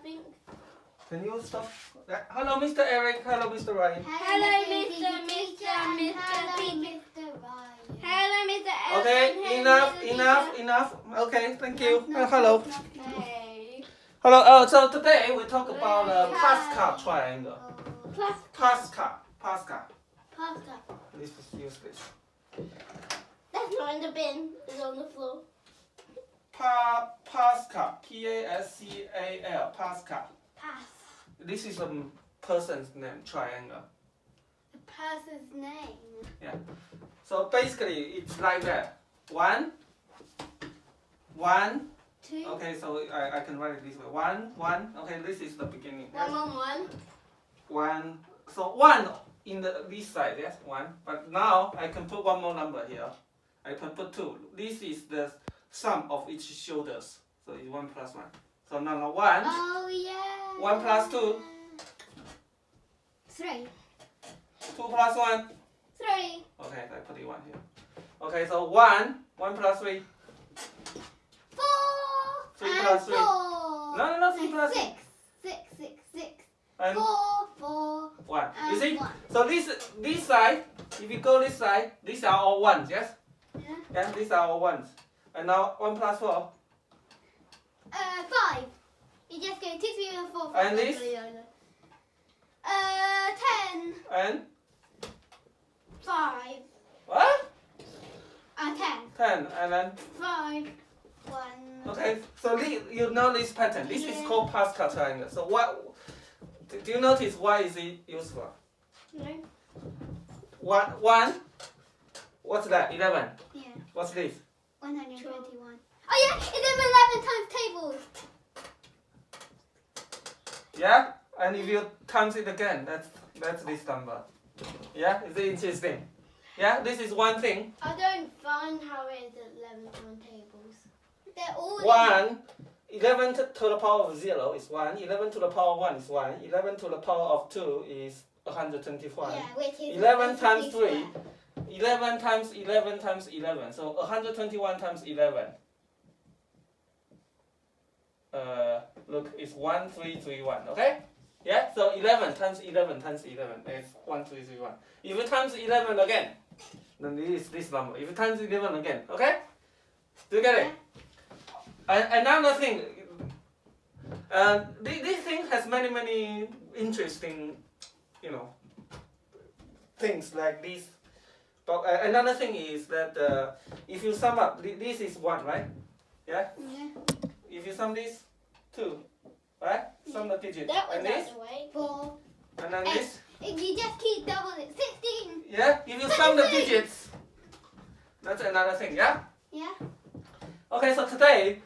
think. Can you stop? Hello, Mr. Eric. Hello, Mr. Ryan. Hello, Mr. Peter. Hello, Mr. Eric. Okay, enough. Okay, thank you. Hello. Hey. Hello. So today we talk about Pascal triangle. Pascal. This is use this. That's not in the bin. It's on the floor. Pascal. Pascal. Pascal. Pass. This is a person's name, triangle. The person's name. Yeah. So basically, it's like that. One. 2. Okay, so I can write it this way. 1. Okay, this is the beginning. Yes? 1. 1. So 1 in this side, yes, 1. But now I can put one more number here. I can put 2. This is the sum of each shoulders. So it's 1 plus 1. So now 1. Oh yeah. 1 plus 2. 3. 2 plus 1. 3. Okay, I put it 1 here. Okay, so 1 plus 3. 4. 3 plus 3. 4. No, 3 plus 3. 6. And 4. 1. You And see? 1. So this side, if you go this side, these are all 1s, yes? Yeah. Yeah, these are all 1s. And now 1 plus 4. 5. You just go 2, 3, 4, 5. And this? 10. And 5. what? 10. 10. And then 5. 1. okay. So you know this pattern. This is Yeah. called Pascal triangle. So what? Do you notice why is it useful? No. 1. What's that? 11. Yeah. What's this? 121. Oh yeah, it's 11 times tables. Yeah. And if you times it again, that's this number. Yeah. Is it interesting? Yeah. This is one thing. I don't find how it is 11 times tables. They're all 1. 11 to the power of 0 is 1. 11 to the power of 1 is 1. 11 to the power of 2 is 121. Yeah, which is 11 times 3. square. 11 times 11 times 11. So 121 times 11. Look, it's 1331. Okay? Yeah? So 11 times 11 times 11 is 1331. If you times 11 again, then it is this number. If you times 11 again, okay? Do you get it? Another thing, this thing has many interesting, things like this. But another thing is that if you sum up, this is 1, right? Yeah? Yeah. If you sum this, 2, right? Sum the digits. That was And out this, the way. 4. and then this. If you just keep doubling it, 16. Yeah? If you sum the digits, that's another thing, yeah? Yeah. Okay, so today,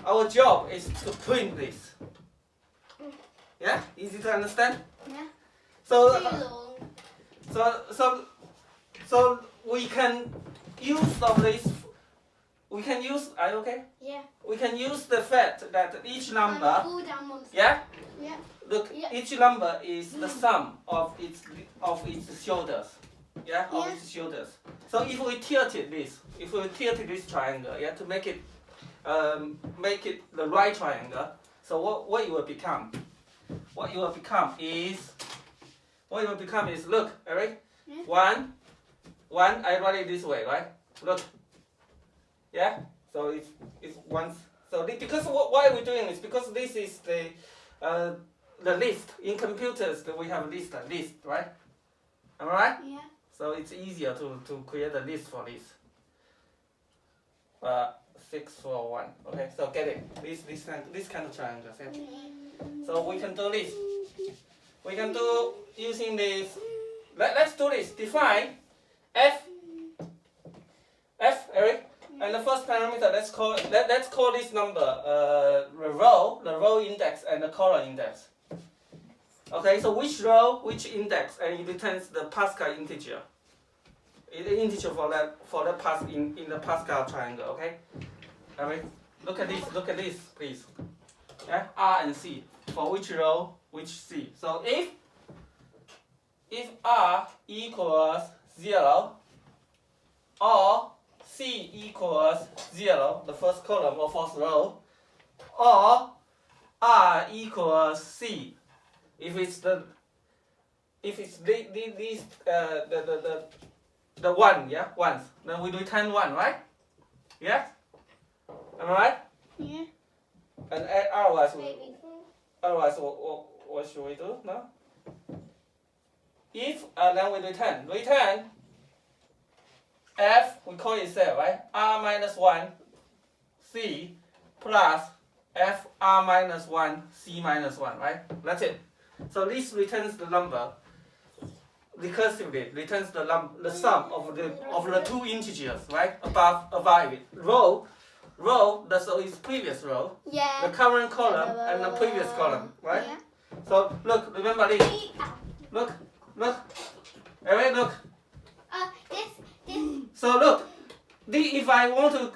our job is to print this. Yeah? Easy to understand? Yeah. So, Too long. so we can use of this. We can use. Are you okay? Yeah. We can use the fact that each number. Fall down monster. Yeah. Yeah. Look, Yeah. each number is the sum of its shoulders. Yeah, of Yeah. its shoulders. So if we tilted this triangle, yeah, to make it the right triangle. So what it will become? What it will become is look, Eric. Yeah. 1. I write it this way, right? Look. Yeah. So it's 1. So because why are we doing this? Because this is the list in computers that we have a list, right? Am I right? Yeah. So it's easier to create a list for this. 6, 4, 1. Okay, so get it. This kind of triangle. Yeah? So we can do this. We can do using this. Let's do this. Define f, Eric, and the first parameter. Let's call this number the row index, and the column index. Okay, so which row, which index, and it returns the Pascal integer. Integer for the pass in the Pascal triangle. Okay. Alright. Look at this, please. Yeah, R and C. For which row, which C. So if R equals 0 or C equals 0, the first column or first row, or R equals C. If it's this the one, yeah, ones, then we return one, right? Yeah, am I right? Yeah. And otherwise, Maybe. what should we do now? If then we return f, we call it cell, right? R minus 1 C plus f R minus 1 C minus 1, right? That's it. So this returns the number recursively, returns the sum of the two integers, right? Above it. Row, so is previous row, Yeah. the current column and the previous column, right? Yeah. So look, remember this. Look. Alright, look. This. So look, if I want to.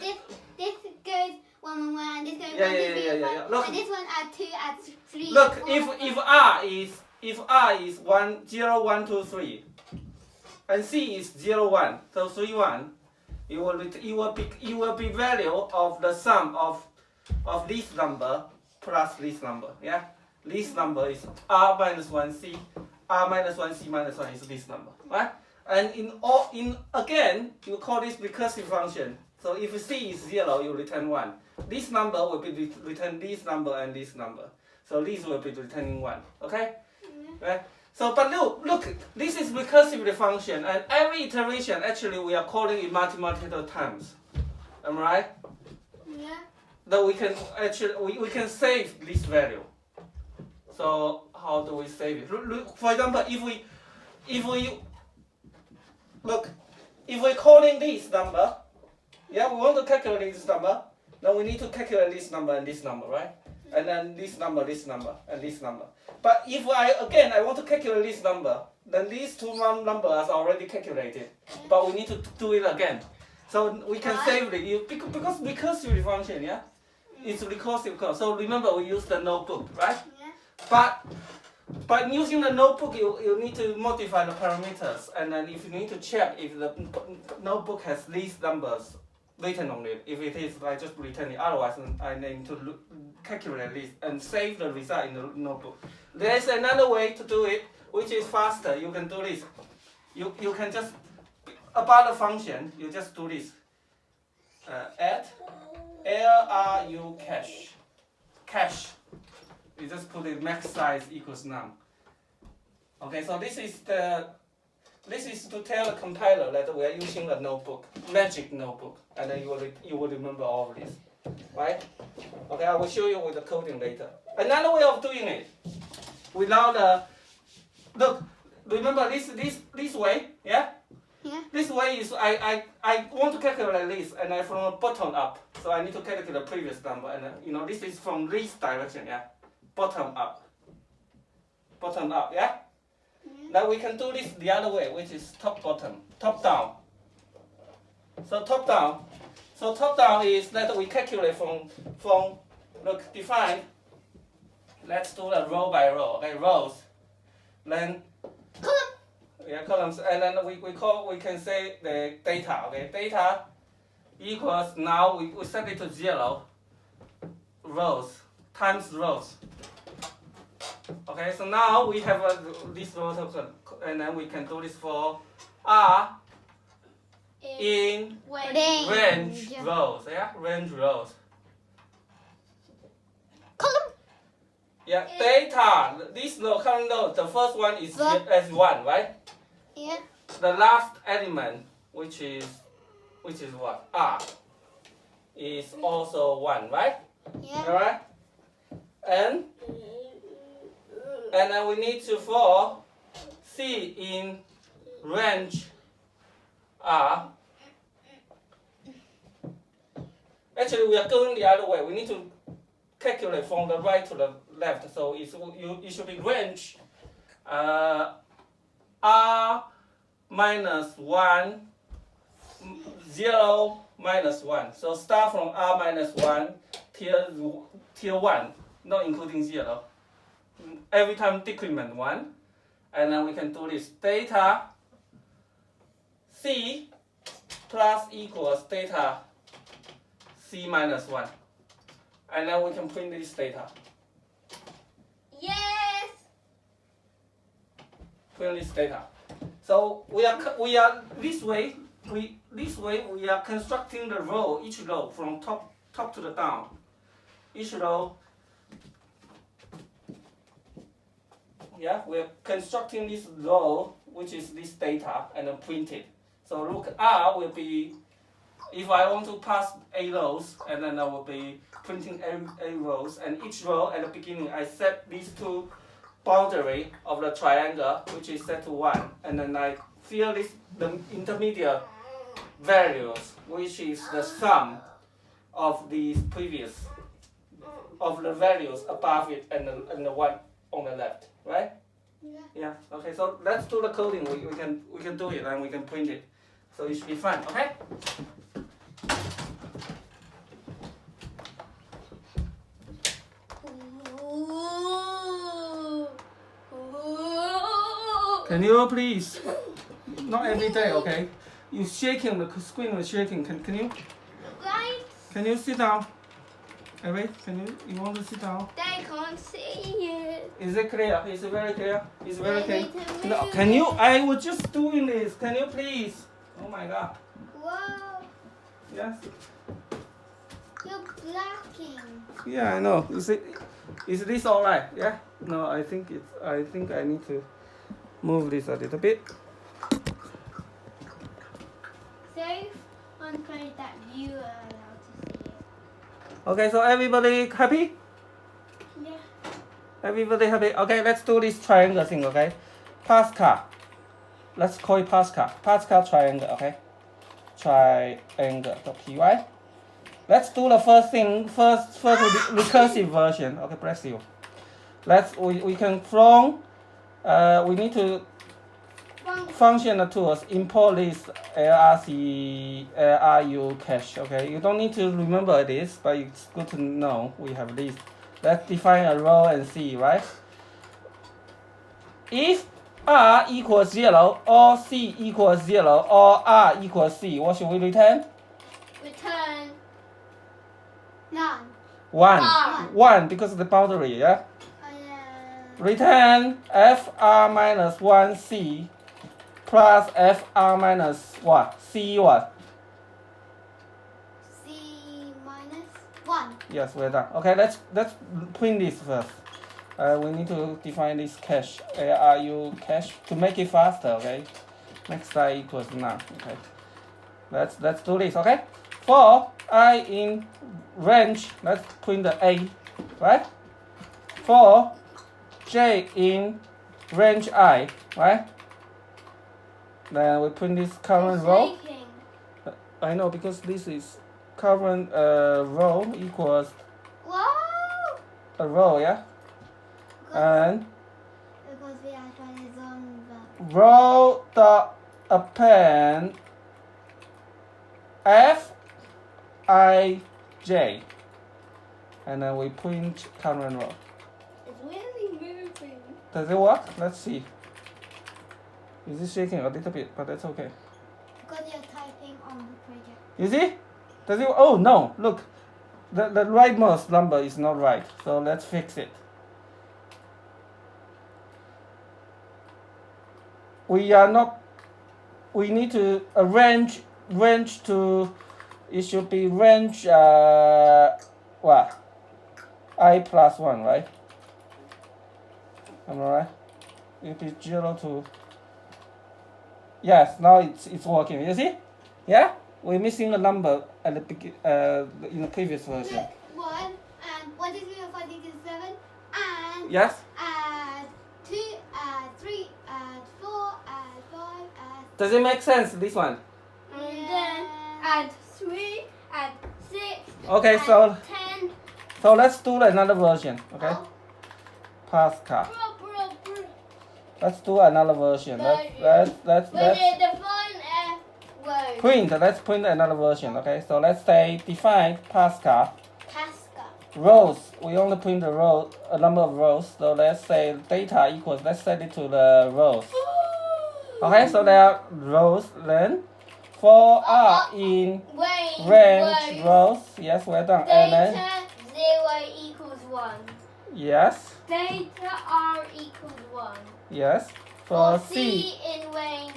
This goes 1, 1, 1, and this goes 1, 2, 3, Yeah. Look. and this one add 2, add 3. Look, 4, if R is 1, 0, 1, 2, 3, and C is 0, 1, so 3, 1, it will be value of the sum of this number plus this number. Yeah, this number is R minus 1 C. R minus 1 C minus 1 is this number, right? And again, you call this recursive function. So if C is 0, you return 1. This number will be return this number and this number. So these will be returning 1. Okay? Right? So, but look, this is recursively function, and every iteration actually we are calling it mathematical terms. Am I right? Yeah. That we can actually we can save this value. So how do we save it? For example, if we're calling this number, yeah, we want to calculate this number, then we need to calculate this number and this number, right? And then this number, and this number. But if I want to calculate this number, then these two numbers are already calculated, but we need to do it again. So we can save it because recursive function, yeah, it's recursive. So remember we use the notebook, right? But using the notebook, you need to modify the parameters, and then if you need to check if the notebook has these numbers written on it. If it is, I just return it. Otherwise, I need to calculate this and save the result in the notebook. There is another way to do it, which is faster. You can do this. You can just about the function. You just do this. Add LRU cache. You just put the max size equals none. Okay, so this is to tell the compiler that we are using a notebook, magic notebook, and then you will remember all of this, right? Okay, I will show you with the coding later. Another way of doing it, without look, remember this way, yeah? Yeah. This way is I want to calculate this, and I from bottom up, so I need to calculate the previous number, and this is from this direction, yeah? Bottom up, yeah? Now we can do this the other way, which is top down. So top down is that we calculate from look define. Let's do the row by row. Okay, rows. Then columns, and then we can say the data. Okay, data equals, now we set it to 0. Rows times rows. Okay, so now we have this row token, and then we can do this for R in range rows. Yeah, range rows. Column. Yeah, data. This row, current row, the first one is as 1, right? Yeah. The last element, which is what? R, is also 1, right? Yeah. All right. And then we need to for C in range R. Actually, we are going the other way. We need to calculate from the right to the left. So it should be range R minus 1, 0 minus 1. So start from R minus 1 till 1, not including 0. Every time decrement 1, and then we can do this data C plus equals data C minus 1, and then we can print this data. print this data. So we are this way we are constructing the row, each row from top to the down. Each row, yeah, we're constructing this row, which is this data, and then print it. So look, R will be, if I want to pass A rows, and then I will be printing A rows, and each row at the beginning I set these two boundary of the triangle, which is set to 1, and then I fill this the intermediate values, which is the sum of these previous of the values above it and the one on the left, right? Yeah. Yeah. Okay. So let's do the coding. We can do it and we can print it. So it should be fun. Okay. Can you please? Not every day, okay? You shaking, the screen is shaking. Can you? Right. Can you sit down? Eric, you want to sit down? They can't see it. Is it clear? Is it very clear? Is it very They clear? need to No, move can you? it. I was just doing this. Can you please? Oh my God. Whoa. Yes. You're blocking. Yeah, I know. Is this all right? Yeah. No, I think I need to move this a little bit. Save on page that you are allowed to see it. Okay, so everybody happy? Yeah. Everybody happy? Okay, let's do this triangle thing, okay? Pascal. Let's call it Pascal. Pascal triangle, okay? Triangle.py. Let's do the first recursive version. Okay, bless you. We can from we need to function tools import this LRU cache. Okay, you don't need to remember this, but it's good to know we have this. Let's define a row and see, right? If R equals 0 or C equals 0 or R equals C, what should we return? Return none. 1. R. 1 because of the boundary, yeah? Yeah. Return FR minus 1C plus FR minus what? C what? C minus 1. Yes, we're done. Okay, let's print this first. We need to define this cache, ARU cache, to make it faster, okay? Next side equals none, okay? Let's do this, okay? For I in range, let's print the A, right? For J in range I, right? Then we print this current row. Shaking. I know because this is current row equals Whoa! a row, yeah? And Because we are trying to zone the row dot append Fij, and then we print current row. It's really moving. Does it work? Let's see. Is it shaking a little bit? But that's okay. Because you're typing on the project. You see? Does it? Oh no! Look, the rightmost number is not right. So let's fix it. We need to arrange range to. It should be range what? I plus 1, right? Am I right? It is 0 to. Yes, now it's working. You see? Yeah? We're missing a number at the in the previous version. Look, 1 and 1, 2, 3, 4, 5, 6, 7, and Yes? add 2, add 3, add 4, add 5, add. Does it make sense, this one? And then add 3, add 6. Okay, add so 10. so let's do another version, okay? Oh. Pascal. Bro. Let's do another version. Let's Define a word. print. Let's print another version, okay? So let's say define Pascal. Pascal. Rows. We only print the row, a number of rows. So let's say data equals. Let's set it to the rows. Okay, so there are rows. Then for R in range rows. Yes, we're done. And then Data 0 equals 1. yes, Data R equals 1. yes. For C in range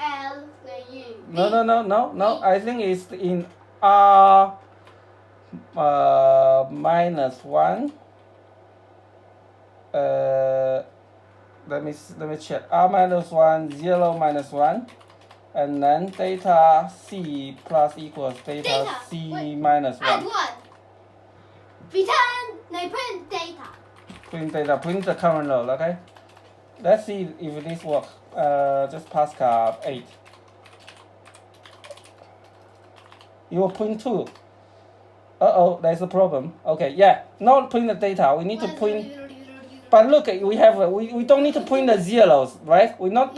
L where U. No. I think it's in R minus 1. Let me check. R minus 1, 0 minus 1. And then data C plus equals data C minus 1. Add 1. Return. No, print data. Print the current row, okay? Let's see if this works. Just Pascal 8. You will print 2. There's a problem. Okay, yeah. Not print the data. We need to print. But look, we don't need to print the zeros, right? We're not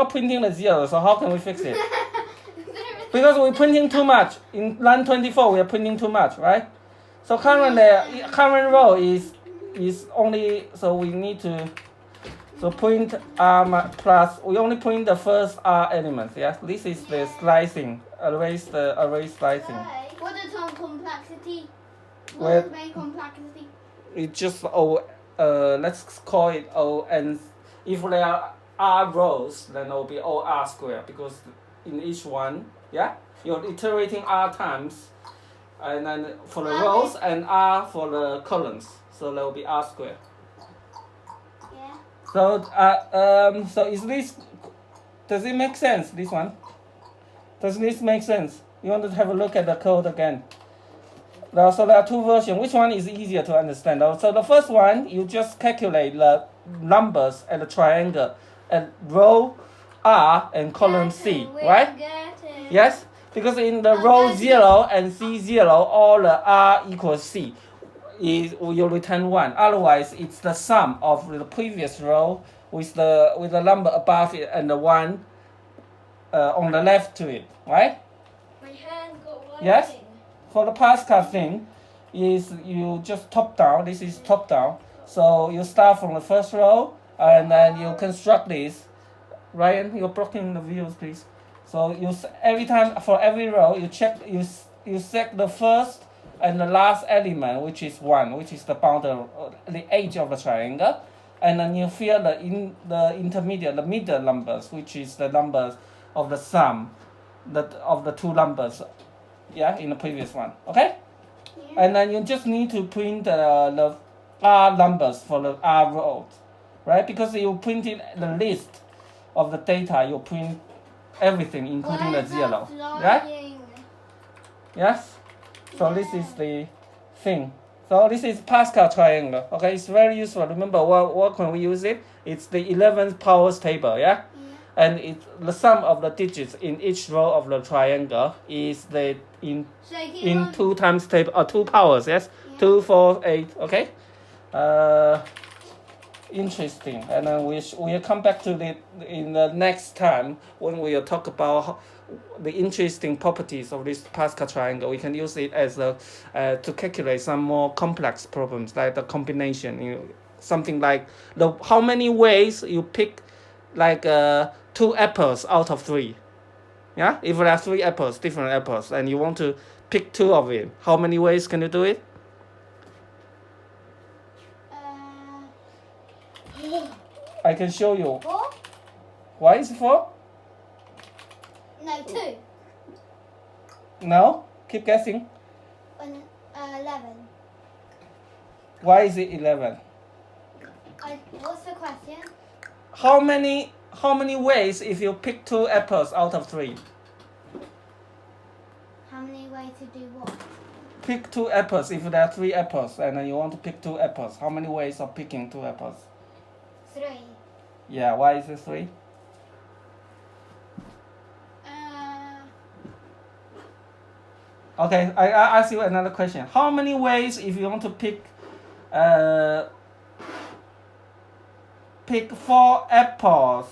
printing the zeros. So how can we fix it? Because we're printing too much. In line 24, we are printing too much, right? So current row is only, so we need to print R plus. We only print the first R elements. Yes, this is the slicing. Array slicing. What is on complexity? Well, What is main complexity? It's just let's call it O, and if there are R rows, then it will be O R squared, because in each one, yeah, you're iterating R times, and then for the rows and R for the columns, so there will be R squared. Yeah. So is this? Does it make sense? This one? Does this make sense? You want to have a look at the code again? So there are two versions. Which one is easier to understand? So the first one, you just calculate the numbers at the triangle at row R and column C, right? Yes, because in the row 0 and C0, all the R equals C, you return 1. Otherwise, it's the sum of the previous row with the number above it and the 1 on the left to it, right? My hand got one. Yes. For the Pascal thing, is you just top down. This is top down. So you start from the first row, and then you construct this. Ryan, you're blocking the views, please. So every time for every row, you set the first and the last element, which is 1, which is the boundary, the edge of the triangle, and then you fill the intermediate, the middle numbers, which is the numbers of the sum, of the two numbers. Yeah, in the previous one, okay? Yeah. And then you just need to print the R numbers for the R rows, right? Because you printed the list of the data, you print everything, including the 0, right? Yes? So this is the thing. So this is Pascal triangle, okay? It's very useful. Remember, what can we use it? It's the 11th powers table, yeah? And the sum of the digits in each row of the triangle is in 2 times table or 2 powers, yes? Yeah. 2, 4, 8, okay? Interesting. And then we'll come back to it in the next time when we'll talk about the interesting properties of this Pascal triangle. We can use it as to calculate some more complex problems, like the combination, something like how many ways you pick, like 2 apples out of 3. Yeah, if there are 3 apples, different apples, and you want to pick 2 of it, how many ways can you do it? I can show you. 4? Why is it 4? No, 2. No, keep guessing. 11. Why is it 11? What's the question? How many ways if you pick 2 apples out of 3? How many ways to do what? Pick 2 apples if there are 3 apples and then you want to pick 2 apples. How many ways of picking 2 apples? 3. Yeah, why is it 3? Okay, I ask you another question. How many ways if you want to pick 4 apples,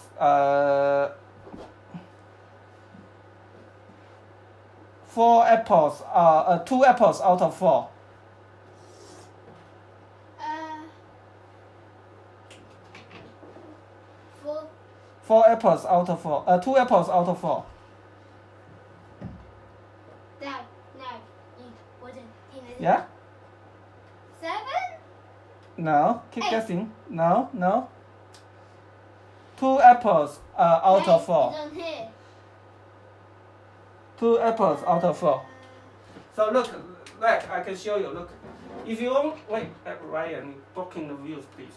2 apples out of 4? 4. 4 apples out of 4. 2 apples out of 4. No, you wouldn't. Yeah? 7? No, keep 8. guessing. No. 2 apples out of 4. It's on here. 2 apples out of 4. So look, like I can show you. Look, if you want, wait, Ryan, blocking the views, please.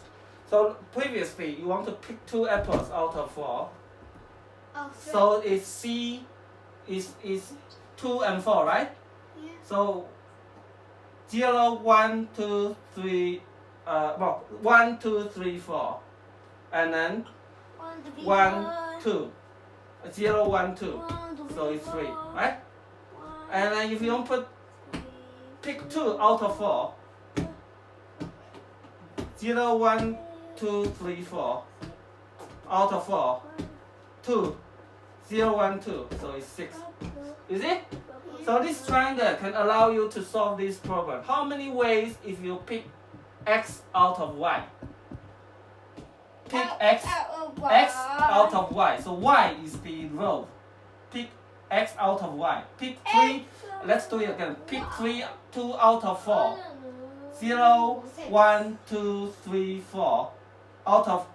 So previously, you want to pick 2 apples out of 4. Oh, So it's C is 2 and 4, right? Yeah. So 0, 1, 2, 3, well, 1, 2, 3, 4, and then 1, 2, 0, 1, 2. So it's 3, right? And then if you don't pick 2 out of 4, 0, 1, 2, 3, 4, out of 4, 2, 0, 1, 2, so it's 6. You see? So this triangle can allow you to solve this problem. How many ways if you pick x out of y? Pick x out of y. So y is the row. Pick x out of y. Pick 3. Let's do it again. Pick 2 out of 4. 0, 1, 2, 3, 4. Out of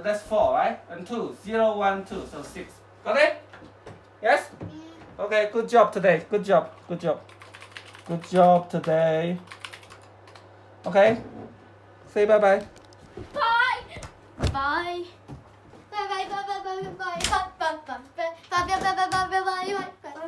that's 4, right? And 2. 0, 1, 2. So 6. Got it? Yes? Okay, good job today. Good job. Good job. Good job today. Okay. Say bye-bye. Bye. Bye. Bye bye bye bye bye bye bye bye bye bye bye bye bye bye bye bye bye bye bye.